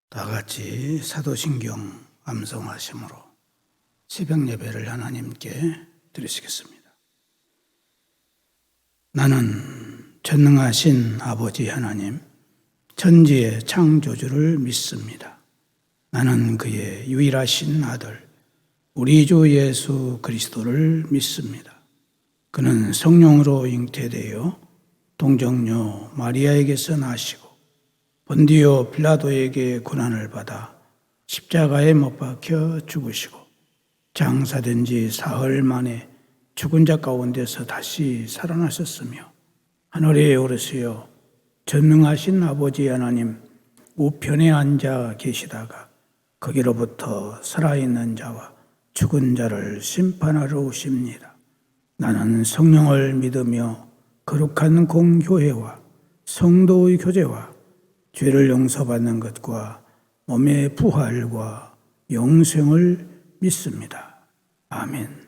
다 같이 사도신경 암송하심으로 새벽 예배를 하나님께 드리시겠습니다. 나는 전능하신 아버지 하나님, 천지의 창조주를 믿습니다. 나는 그의 유일하신 아들, 우리 주 예수 그리스도를 믿습니다. 그는 성령으로 잉태되어 동정녀 마리아에게서 나시고 본디오 빌라도에게 고난을 받아 십자가에 못 박혀 죽으시고 장사된 지 사흘 만에 죽은 자 가운데서 다시 살아나셨으며 하늘에 오르시어 전능하신 아버지 하나님 우편에 앉아 계시다가 거기로부터 살아있는 자와 죽은 자를 심판하러 오십니다. 나는 성령을 믿으며 거룩한 공교회와 성도의 교제와 죄를 용서받는 것과 몸의 부활과 영생을 믿습니다. 아멘.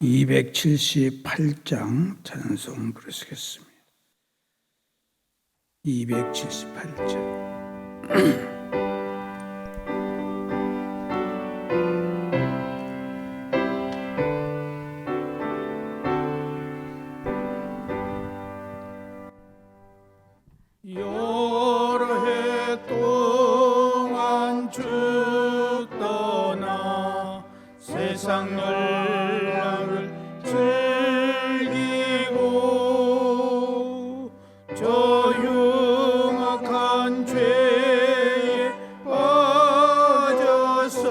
278장 찬송 부르시겠습니다. 278장 여러 해 동안 쭉 떠나 세상 연락을 즐기고 저 흉악한 죄에 빠져서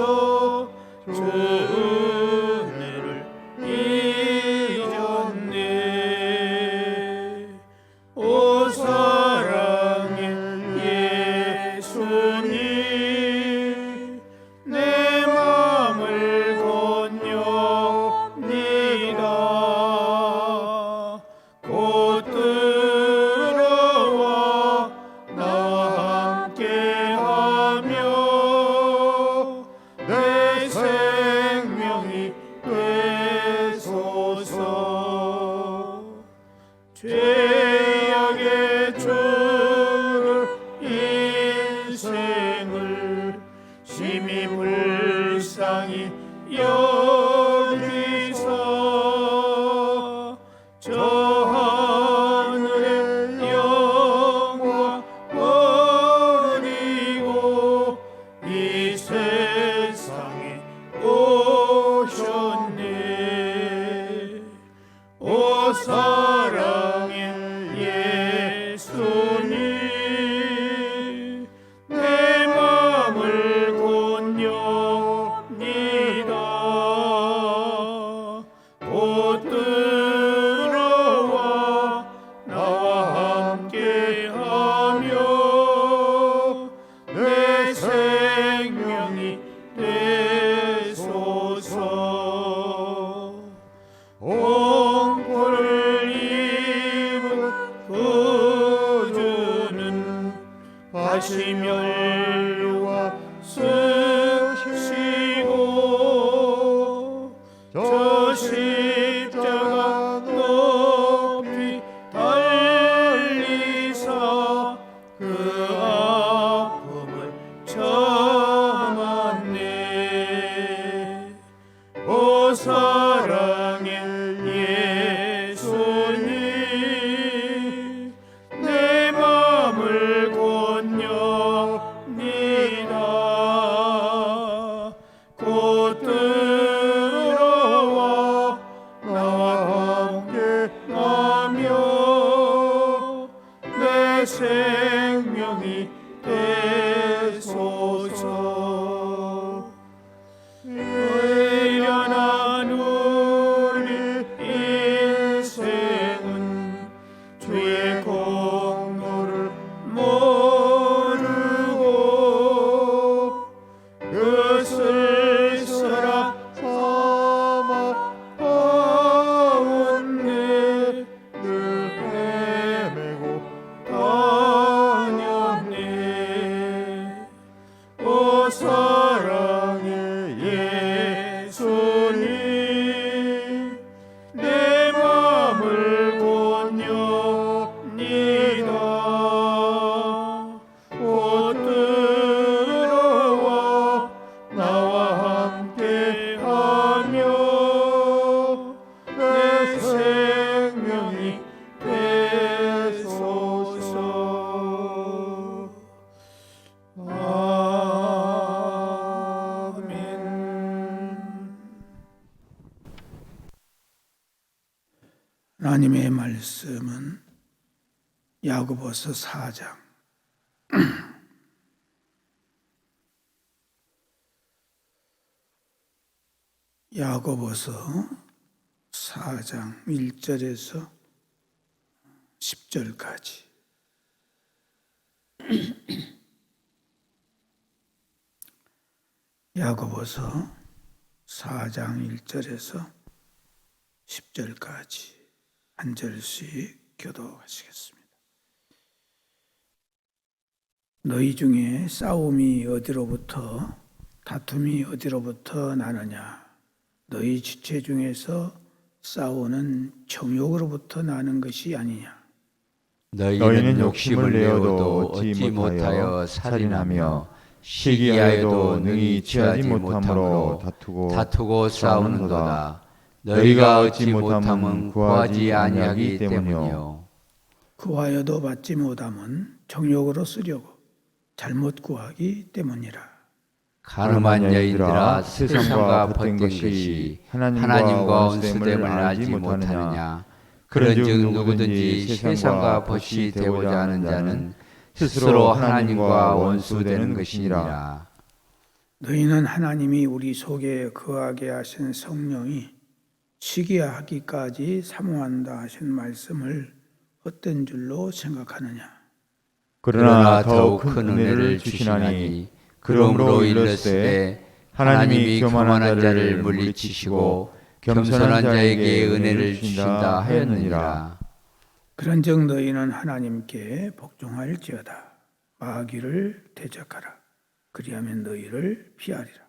주 은혜를 잊었네. 오 사랑의 예수님, 내 맘을 건넵니다. 곧 들어와 나와 함께하며 내 생명이 되소서. 죄악의 주를 인생을 심히 불쌍히 여기사 저 하늘의 영광 버리고 이 세상에 오셨네. 오 사랑의 예수님, 내 맘을 건넵니다. 곧 들어와 나와 함께하며 내 생명이 되소서. 옹포를 입은 구주는 바시면류와 쓰시고 저 십자가 높이 달리사 그 아픔을 참았네. 오 사랑의 예수님, 내 맘을 건넵니다. 곧 들어와 나와 함께하며 내 생명이 되소서. 의련한 하나님의 말씀은 야고보서 4장 야고보서 4장 1절에서 10절까지 야고보서 4장 1절에서 10절까지 한 절씩 교독하시겠습니다. 너희 중에 싸움이 어디로부터 다툼이 어디로부터 나느냐? 너희 지체 중에서 싸우는 정욕으로부터 나는 것이 아니냐? 너희는 욕심을 내어도 얻지 못하여 살인하며 시기하여도 능히 취하지 못함으로 다투고 싸우는도다. 너희가 얻지 못함은 구하지 아니하기 때문이요. 구하여도 받지 못함은 정욕으로 쓰려고 잘못 구하기 때문이라. 가늠한 여인들아, 세상과 벗된 것이 하나님과 원수됨을 알지 못하느냐? 그런즉 누구든지 세상과 벗이 되고자 하는 자는 스스로 하나님과 원수되는 것이니라. 너희는 하나님이 우리 속에 거하게 하신 성령이 시기하기까지 사모한다 하신 말씀을 헛된 줄로 생각하느냐? 그러나 더욱 큰 은혜를 주시나니 그러므로 일렀으되 하나님이 교만한 자를 물리치시고 겸손한 자에게 은혜를 주신다 하였느니라. 그런즉 너희는 하나님께 복종할지어다. 마귀를 대적하라. 그리하면 너희를 피하리라.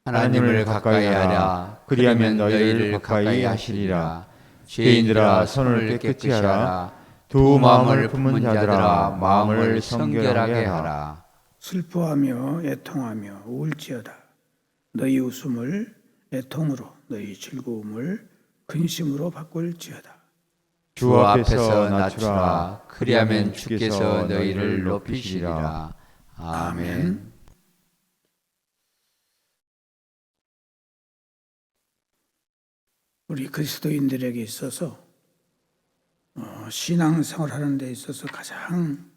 하나님을 가까이 하라. 그리하면 너희를 가까이 하시리라. 죄인들아, 손을 깨끗이 하라. 두 마음을 품은 자들아, 마음을 성결하게 하라. 슬퍼하며 애통하며 울지어다. 너희 웃음을 애통으로 너희 즐거움을 근심으로 바꿀지어다. 주 앞에서 낮추라. 그리하면 주께서 너희를 높이시리라. 아멘. 우리 그리스도인들에게 있어서 신앙생활 하는 데 있어서 가장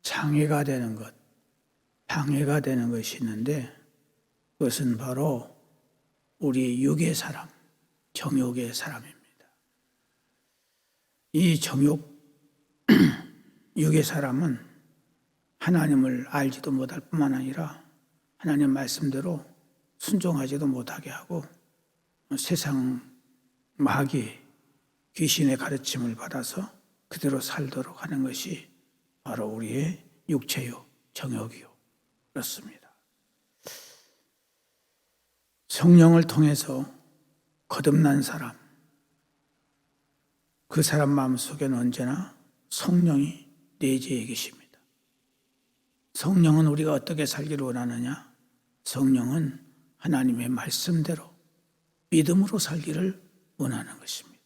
장애가 되는 것, 방해가 되는 것이 있는데 그것은 바로 우리 육의 사람, 정욕의 사람입니다. 이 정욕, 육의 사람은 하나님을 알지도 못할 뿐만 아니라 하나님 말씀대로 순종하지도 못하게 하고 세상 마귀, 귀신의 가르침을 받아서 그대로 살도록 하는 것이 바로 우리의 육체요, 정욕이요. 그렇습니다. 성령을 통해서 거듭난 사람, 그 사람 마음속에는 언제나 성령이 내재해 계십니다. 성령은 우리가 어떻게 살기를 원하느냐? 성령은 하나님의 말씀대로 믿음으로 살기를 원하는 것입니다.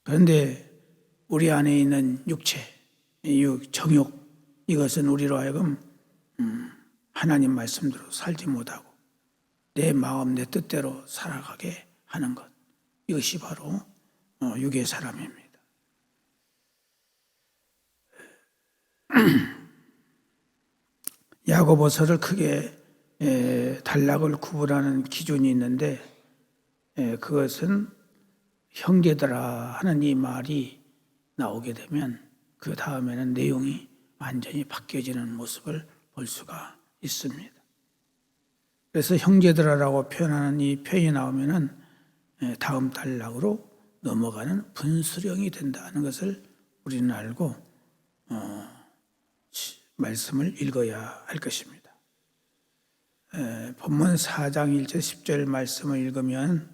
그런데 우리 안에 있는 육체, 정욕, 이것은 우리로 하여금 하나님 말씀대로 살지 못하고 내 마음, 내 뜻대로 살아가게 하는 것, 이것이 바로 육의 사람입니다. 야고보서를 크게 단락을 구분하는 기준이 있는데 그것은 형제들아 하는 이 말이 나오게 되면 그 다음에는 내용이 완전히 바뀌어지는 모습을 볼 수가 있습니다. 그래서 형제들아라고 표현하는 이 표현이 나오면은 다음 단락으로 넘어가는 분수령이 된다는 것을 우리는 알고 말씀을 읽어야 할 것입니다. 본문 4장 1절 10절 말씀을 읽으면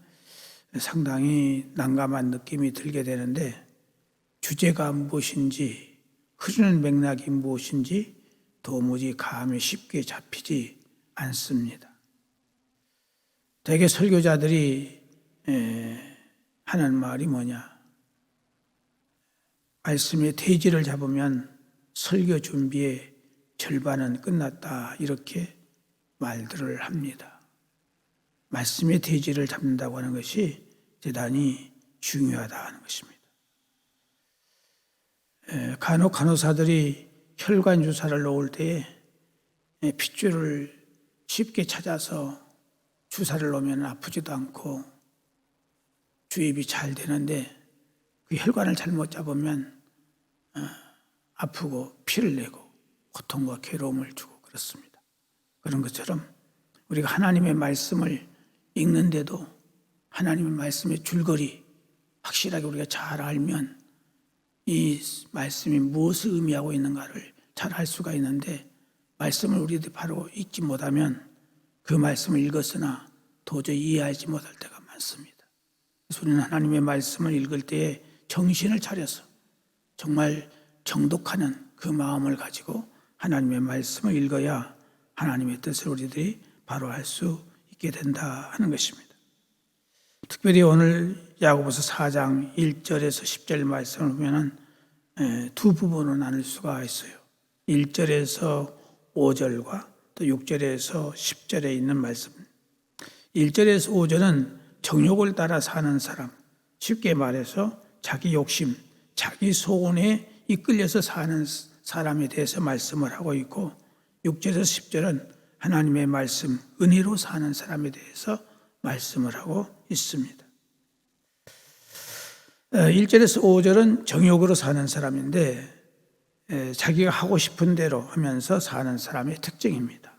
상당히 난감한 느낌이 들게 되는데 주제가 무엇인지 흐르는 맥락이 무엇인지 도무지 감이 쉽게 잡히지 않습니다. 대개 설교자들이 하는 말이 뭐냐? 말씀의 대지를 잡으면 설교 준비의 절반은 끝났다, 이렇게 말들을 합니다. 말씀의 대지를 잡는다고 하는 것이 대단히 중요하다 하는 것입니다. 간혹 간호사들이 혈관 주사를 놓을 때에 핏줄을 쉽게 찾아서 주사를 놓으면 아프지도 않고 주입이 잘 되는데 그 혈관을 잘못 잡으면 아프고 피를 내고 고통과 괴로움을 주고 그렇습니다. 그런 것처럼 우리가 하나님의 말씀을 읽는데도 하나님의 말씀의 줄거리 확실하게 우리가 잘 알면 이 말씀이 무엇을 의미하고 있는가를 잘 알 수가 있는데 말씀을 우리들이 바로 읽지 못하면 그 말씀을 읽었으나 도저히 이해하지 못할 때가 많습니다. 그래서 우리는 하나님의 말씀을 읽을 때에 정신을 차려서 정말 정독하는 그 마음을 가지고 하나님의 말씀을 읽어야 하나님의 뜻을 우리들이 바로 알 수 있게 된다 하는 것입니다. 특별히 오늘 야고보서 4장 1절에서 10절 말씀을 보면 두 부분으로 나눌 수가 있어요. 1절에서 5절과 또 6절에서 10절에 있는 말씀. 1절에서 5절은 정욕을 따라 사는 사람, 쉽게 말해서 자기 욕심, 자기 소원에 이끌려서 사는 사람에 대해서 말씀을 하고 있고 6절에서 10절은 하나님의 말씀, 은혜로 사는 사람에 대해서 말씀을 하고 있습니다. 1절에서 5절은 정욕으로 사는 사람인데 자기가 하고 싶은 대로 하면서 사는 사람의 특징입니다.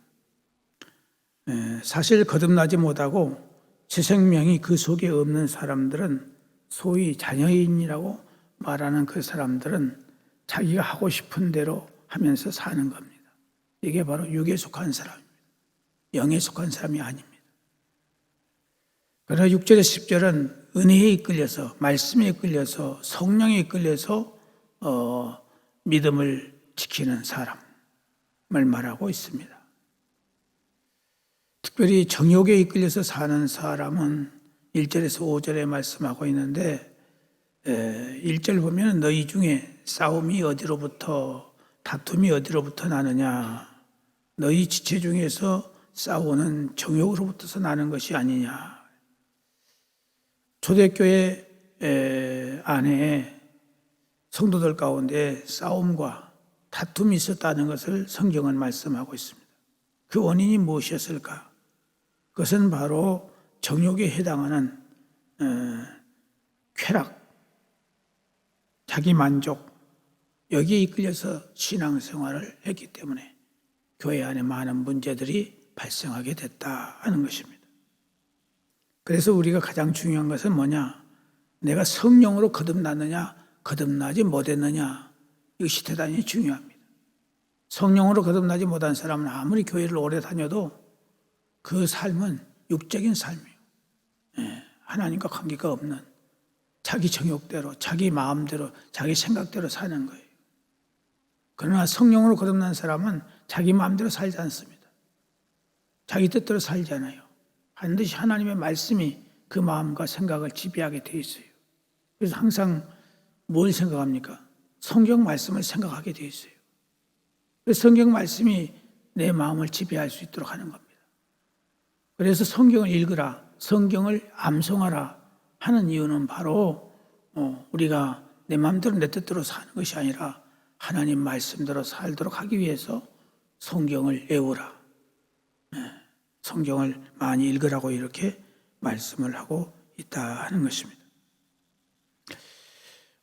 사실 거듭나지 못하고 새 생명이 그 속에 없는 사람들은 소위 자녀인이라고 말하는 그 사람들은 자기가 하고 싶은 대로 하면서 사는 겁니다. 이게 바로 육에 속한 사람입니다. 영에 속한 사람이 아닙니다. 그러나 6절에서 10절은 은혜에 이끌려서 말씀에 이끌려서 성령에 이끌려서 믿음을 지키는 사람을 말하고 있습니다. 특별히 정욕에 이끌려서 사는 사람은 1절에서 5절에 말씀하고 있는데 1절 보면 너희 중에 싸움이 어디로부터 다툼이 어디로부터 나느냐 너희 지체 중에서 싸우는 정욕으로부터서 나는 것이 아니냐. 초대교회 안에 성도들 가운데 싸움과 다툼이 있었다는 것을 성경은 말씀하고 있습니다. 그 원인이 무엇이었을까? 그것은 바로 정욕에 해당하는 쾌락, 자기 만족, 여기에 이끌려서 신앙생활을 했기 때문에 교회 안에 많은 문제들이 발생하게 됐다 하는 것입니다. 그래서 우리가 가장 중요한 것은 뭐냐? 내가 성령으로 거듭났느냐, 거듭나지 못했느냐, 이것이 대단히 중요합니다. 성령으로 거듭나지 못한 사람은 아무리 교회를 오래 다녀도 그 삶은 육적인 삶이에요. 하나님과 관계가 없는 자기 정욕대로, 자기 마음대로, 자기 생각대로 사는 거예요. 그러나 성령으로 거듭난 사람은 자기 마음대로 살지 않습니다. 자기 뜻대로 살지 않아요. 반드시 하나님의 말씀이 그 마음과 생각을 지배하게 돼 있어요. 그래서 항상 뭘 생각합니까? 성경 말씀을 생각하게 돼 있어요. 그래서 성경 말씀이 내 마음을 지배할 수 있도록 하는 겁니다. 그래서 성경을 읽으라, 성경을 암송하라 하는 이유는 바로 우리가 내 마음대로 내 뜻대로 사는 것이 아니라 하나님 말씀대로 살도록 하기 위해서 성경을 외우라. 성경을 많이 읽으라고 이렇게 말씀을 하고 있다 하는 것입니다.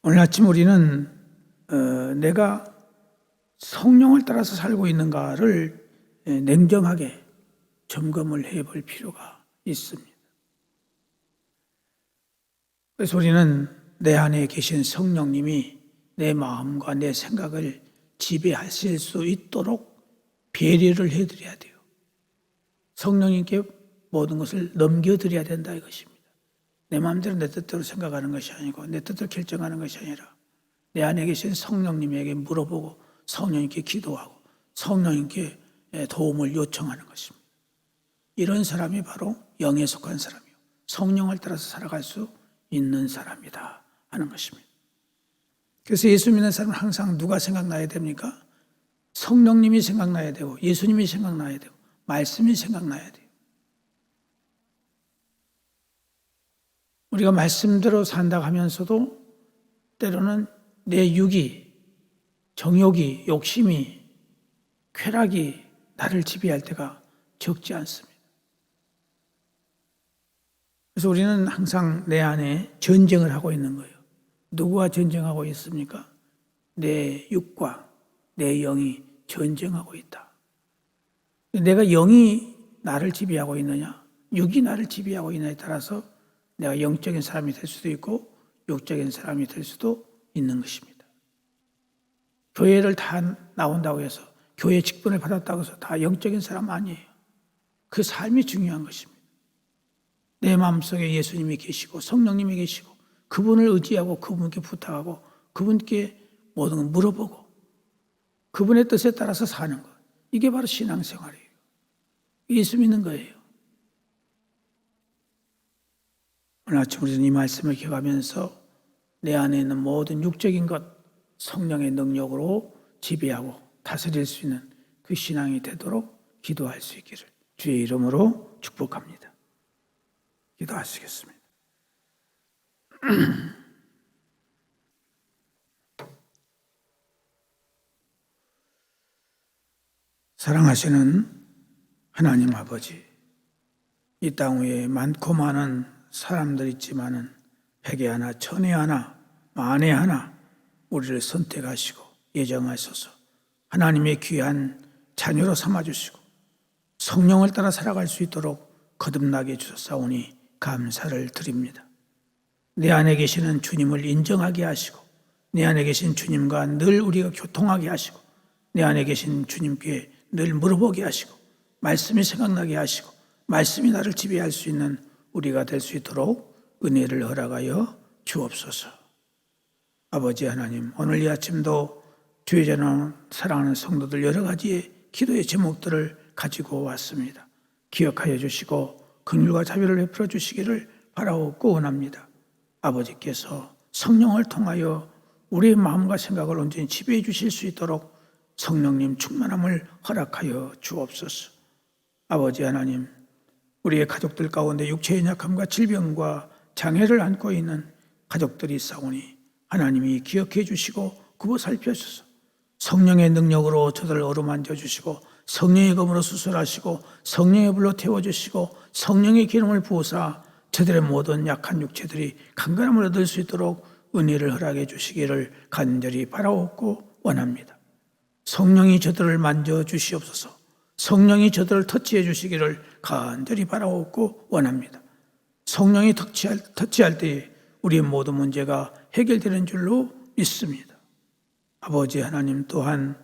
오늘 아침 우리는 내가 성령을 따라서 살고 있는가를 냉정하게 점검을 해볼 필요가 있습니다. 그래서 우리는 내 안에 계신 성령님이 내 마음과 내 생각을 지배하실 수 있도록 배려를 해드려야 돼요. 성령님께 모든 것을 넘겨드려야 된다 이것입니다. 내 마음대로 내 뜻대로 생각하는 것이 아니고 내 뜻대로 결정하는 것이 아니라 내 안에 계신 성령님에게 물어보고 성령님께 기도하고 성령님께 도움을 요청하는 것입니다. 이런 사람이 바로 영에 속한 사람이요. 성령을 따라서 살아갈 수 있는 사람이다 하는 것입니다. 그래서 예수 믿는 사람은 항상 누가 생각나야 됩니까? 성령님이 생각나야 되고 예수님이 생각나야 되고 말씀이 생각나야 돼요. 우리가 말씀대로 산다고 하면서도 때로는 내 육이, 정욕이, 욕심이, 쾌락이 나를 지배할 때가 적지 않습니다. 그래서 우리는 항상 내 안에 전쟁을 하고 있는 거예요. 누구와 전쟁하고 있습니까? 내 육과 내 영이 전쟁하고 있다. 내가 영이 나를 지배하고 있느냐, 육이 나를 지배하고 있느냐에 따라서 내가 영적인 사람이 될 수도 있고 육적인 사람이 될 수도 있는 것입니다. 교회를 다 나온다고 해서, 교회 직분을 받았다고 해서 다 영적인 사람 아니에요. 그 삶이 중요한 것입니다. 내 마음속에 예수님이 계시고 성령님이 계시고 그분을 의지하고 그분께 부탁하고 그분께 모든 걸 물어보고 그분의 뜻에 따라서 사는 것. 이게 바로 신앙생활이에요. 예수 믿는 거예요. 오늘 아침 우리는 이 말씀을 기억하면서 내 안에 있는 모든 육적인 것 성령의 능력으로 지배하고 다스릴 수 있는 그 신앙이 되도록 기도할 수 있기를 주의 이름으로 축복합니다. 기도하시겠습니다. 사랑하시는 하나님 아버지, 이 땅 위에 많고 많은 사람들 있지만은 백에 하나, 천에 하나, 만에 하나 우리를 선택하시고 예정하셔서 하나님의 귀한 자녀로 삼아주시고 성령을 따라 살아갈 수 있도록 거듭나게 해주셨사오니 감사를 드립니다. 내 안에 계시는 주님을 인정하게 하시고 내 안에 계신 주님과 늘 우리가 교통하게 하시고 내 안에 계신 주님께 늘 물어보게 하시고 말씀이 생각나게 하시고 말씀이 나를 지배할 수 있는 우리가 될 수 있도록 은혜를 허락하여 주옵소서. 아버지 하나님, 오늘 이 아침도 주의 전을 사랑하는 성도들 여러 가지의 기도의 제목들을 가지고 왔습니다. 기억하여 주시고 긍휼과 자비를 베풀어 주시기를 바라옵고 원합니다. 아버지께서 성령을 통하여 우리의 마음과 생각을 온전히 지배해 주실 수 있도록 성령님 충만함을 허락하여 주옵소서. 아버지 하나님, 우리의 가족들 가운데 육체의 약함과 질병과 장애를 안고 있는 가족들이 있사오니 하나님이 기억해 주시고 굽어 살펴주소서. 성령의 능력으로 저들을 어루만져 주시고 성령의 검으로 수술하시고 성령의 불로 태워주시고 성령의 기름을 부으사 저들의 모든 약한 육체들이 강건함을 얻을 수 있도록 은혜를 허락해 주시기를 간절히 바라옵고 원합니다. 성령이 저들을 만져 주시옵소서. 성령이 저들을 터치해 주시기를 간절히 바라옵고 원합니다. 성령이 터치할 때에 우리의 모든 문제가 해결되는 줄로 믿습니다. 아버지 하나님, 또한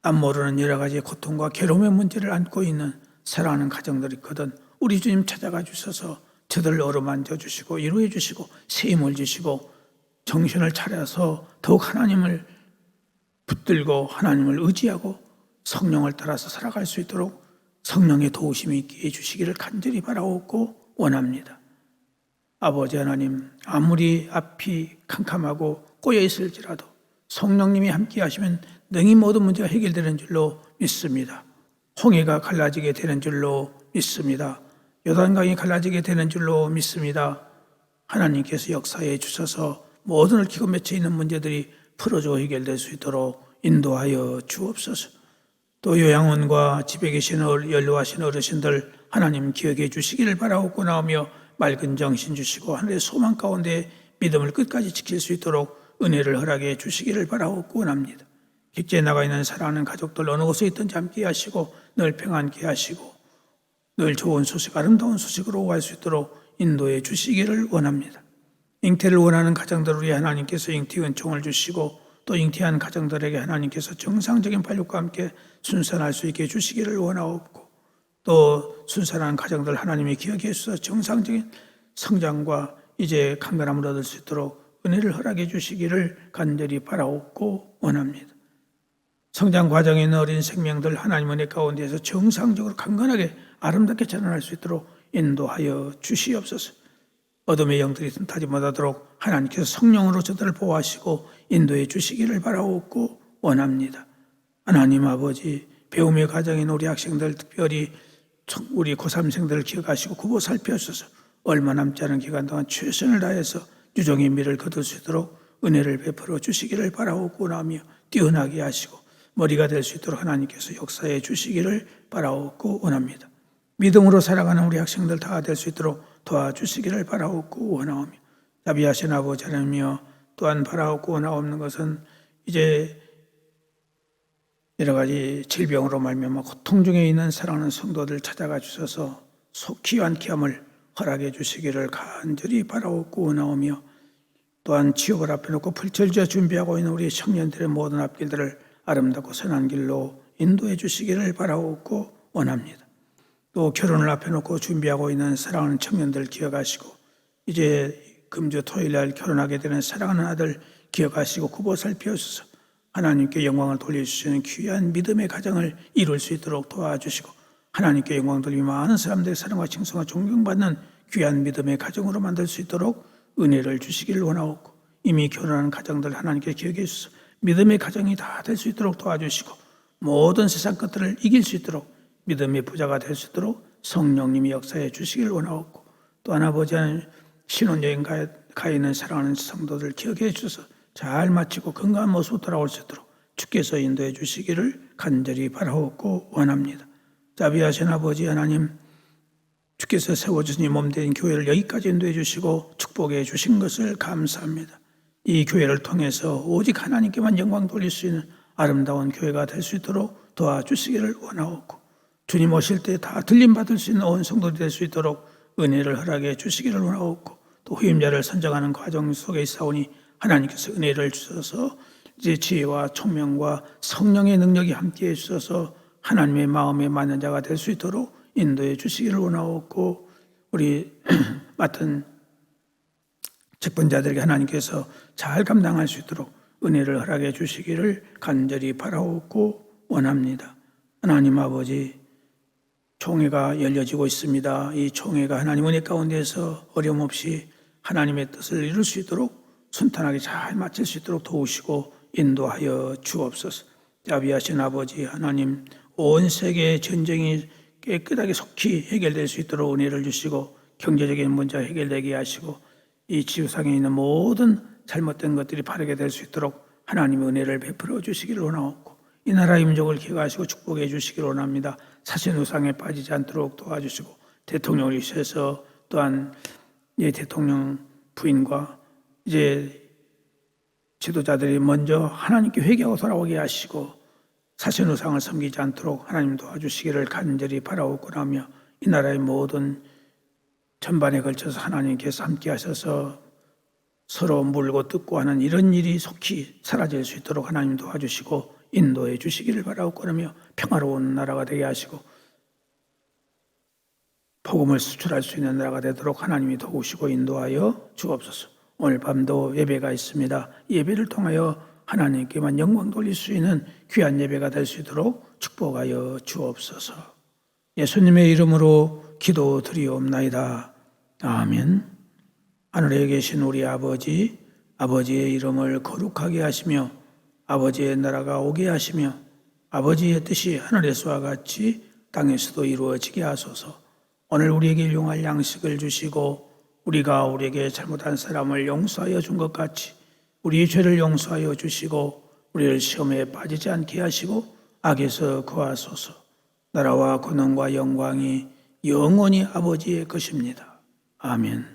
남 모르는 여러 가지 고통과 괴로움의 문제를 안고 있는 사랑하는 가정들이 있거든 우리 주님 찾아가 주셔서 저들을 어루만져 주시고 위로해 주시고 새 힘을 주시고 정신을 차려서 더욱 하나님을 붙들고 하나님을 의지하고 성령을 따라서 살아갈 수 있도록 성령의 도우심이 있게 해주시기를 간절히 바라옵고 원합니다. 아버지 하나님, 아무리 앞이 캄캄하고 꼬여 있을지라도 성령님이 함께 하시면 능히 모든 문제가 해결되는 줄로 믿습니다. 홍해가 갈라지게 되는 줄로 믿습니다. 요단강이 갈라지게 되는 줄로 믿습니다. 하나님께서 역사해 주셔서 모든 얽히고 맺혀 있는 문제들이 풀어져 해결될 수 있도록 인도하여 주옵소서. 또 요양원과 집에 계신 연로하신 어르신들 하나님 기억해 주시기를 바라옵고 나오며 맑은 정신 주시고 하늘의 소망 가운데 믿음을 끝까지 지킬 수 있도록 은혜를 허락해 주시기를 바라옵고 원합니다. 객지에 나가 있는 사랑하는 가족들 어느 곳에 있든지 함께 하시고 늘 평안케 하시고 늘 좋은 소식, 아름다운 소식으로 오갈 수 있도록 인도해 주시기를 원합니다. 잉태를 원하는 가정들 우리 하나님께서 잉태 은총을 주시고 또 잉태한 가정들에게 하나님께서 정상적인 발육과 함께 순산할 수 있게 해주시기를 원하옵고 또 순산한 가정들 하나님이 기억해 주셔서 정상적인 성장과 이제 강건함을 얻을 수 있도록 은혜를 허락해 주시기를 간절히 바라옵고 원합니다. 성장 과정에 있는 어린 생명들 하나님 은혜 가운데에서 정상적으로 강건하게 아름답게 자라날 수 있도록 인도하여 주시옵소서. 어둠의 영들이 틈타지 못하도록 하나님께서 성령으로 저들을 보호하시고 인도해 주시기를 바라옵고 원합니다. 하나님 아버지, 배움의 과정인 우리 학생들 특별히 우리 고3생들을 기억하시고 굽어 살펴주셔서 얼마 남지 않은 기간 동안 최선을 다해서 유종의 미를 거둘 수 있도록 은혜를 베풀어 주시기를 바라옵고 원하며 뛰어나게 하시고 머리가 될 수 있도록 하나님께서 역사해 주시기를 바라옵고 원합니다. 믿음으로 살아가는 우리 학생들 다 될 수 있도록 도와주시기를 바라옵고 원하오며 자비하신 아버지 하나님이여 또한 바라옵고 원하옵는 것은 이제 여러 가지 질병으로 말미암아 고통 중에 있는 사랑하는 성도들 찾아가 주셔서 속히 완쾌함을 허락해 주시기를 간절히 바라옵고 원하오며 또한 지옥을 앞에 놓고 불철주야 준비하고 있는 우리 청년들의 모든 앞길들을 아름답고 선한 길로 인도해 주시기를 바라옵고 원합니다. 또 결혼을 앞에 놓고 준비하고 있는 사랑하는 청년들 기억하시고 이제 금주 토요일날 결혼하게 되는 사랑하는 아들 기억하시고 굽어 살피어주셔서 하나님께 영광을 돌려주시는 귀한 믿음의 가정을 이룰 수 있도록 도와주시고 하나님께 영광 돌리며 많은 사람들의 사랑과 칭송과 존경받는 귀한 믿음의 가정으로 만들 수 있도록 은혜를 주시기를 원하옵고 이미 결혼한 가정들 하나님께 기억해 주셔서 믿음의 가정이 다 될 수 있도록 도와주시고 모든 세상 것들을 이길 수 있도록 믿음의 부자가 될 수 있도록 성령님이 역사해 주시기를 원하옵고 또한 아버지 하나님 신혼여행 가 있는 사랑하는 성도들 기억해 주셔서 잘 마치고 건강한 모습으로 돌아올 수 있도록 주께서 인도해 주시기를 간절히 바라옵고 원합니다. 자비하신 아버지 하나님 주께서 세워주신 이 몸된 교회를 여기까지 인도해 주시고 축복해 주신 것을 감사합니다. 이 교회를 통해서 오직 하나님께만 영광 돌릴 수 있는 아름다운 교회가 될 수 있도록 도와주시기를 원하옵고 주님 오실 때 다 들림받을 수 있는 온 성도들이 될 수 있도록 은혜를 허락해 주시기를 원하옵고 또 후임자를 선정하는 과정 속에 있사오니 하나님께서 은혜를 주셔서 이제 지혜와 총명과 성령의 능력이 함께해 주셔서 하나님의 마음에 맞는 자가 될 수 있도록 인도해 주시기를 원하옵고 우리 맡은 직분자들에게 하나님께서 잘 감당할 수 있도록 은혜를 허락해 주시기를 간절히 바라옵고 원합니다. 하나님 아버지 총회가 열려지고 있습니다. 이 총회가 하나님 은혜 가운데서 어려움 없이 하나님의 뜻을 이룰 수 있도록 순탄하게 잘 마칠 수 있도록 도우시고 인도하여 주옵소서. 자비하신 아버지 하나님 온 세계의 전쟁이 깨끗하게 속히 해결될 수 있도록 은혜를 주시고 경제적인 문제 해결되게 하시고 이 지구상에 있는 모든 잘못된 것들이 바르게 될 수 있도록 하나님의 은혜를 베풀어 주시기를 원하옵고 이 나라의 민족을 기억하시고 축복해 주시기를 원합니다. 사신 우상에 빠지지 않도록 도와주시고 대통령을 위해서 또한 이 대통령 부인과 이제 지도자들이 먼저 하나님께 회개하고 돌아오게 하시고 사신 우상을 섬기지 않도록 하나님 도와주시기를 간절히 바라옵고 나며 이 나라의 모든 전반에 걸쳐서 하나님께서 함께 하셔서 서로 물고 뜯고 하는 이런 일이 속히 사라질 수 있도록 하나님 도와주시고 인도해 주시기를 바라옵고 그러며 평화로운 나라가 되게 하시고 복음을 수출할 수 있는 나라가 되도록 하나님이 도우시고 인도하여 주옵소서. 오늘 밤도 예배가 있습니다. 예배를 통하여 하나님께만 영광 돌릴 수 있는 귀한 예배가 될 수 있도록 축복하여 주옵소서. 예수님의 이름으로 기도드리옵나이다. 아멘. 하늘에 계신 우리 아버지, 아버지의 이름을 거룩하게 하시며 아버지의 나라가 오게 하시며 아버지의 뜻이 하늘에서와 같이 땅에서도 이루어지게 하소서. 오늘 우리에게 일용할 양식을 주시고 우리가 우리에게 잘못한 사람을 용서하여 준 것 같이 우리의 죄를 용서하여 주시고 우리를 시험에 빠지지 않게 하시고 악에서 구하소서. 나라와 권능과 영광이 영원히 아버지의 것입니다. 아멘.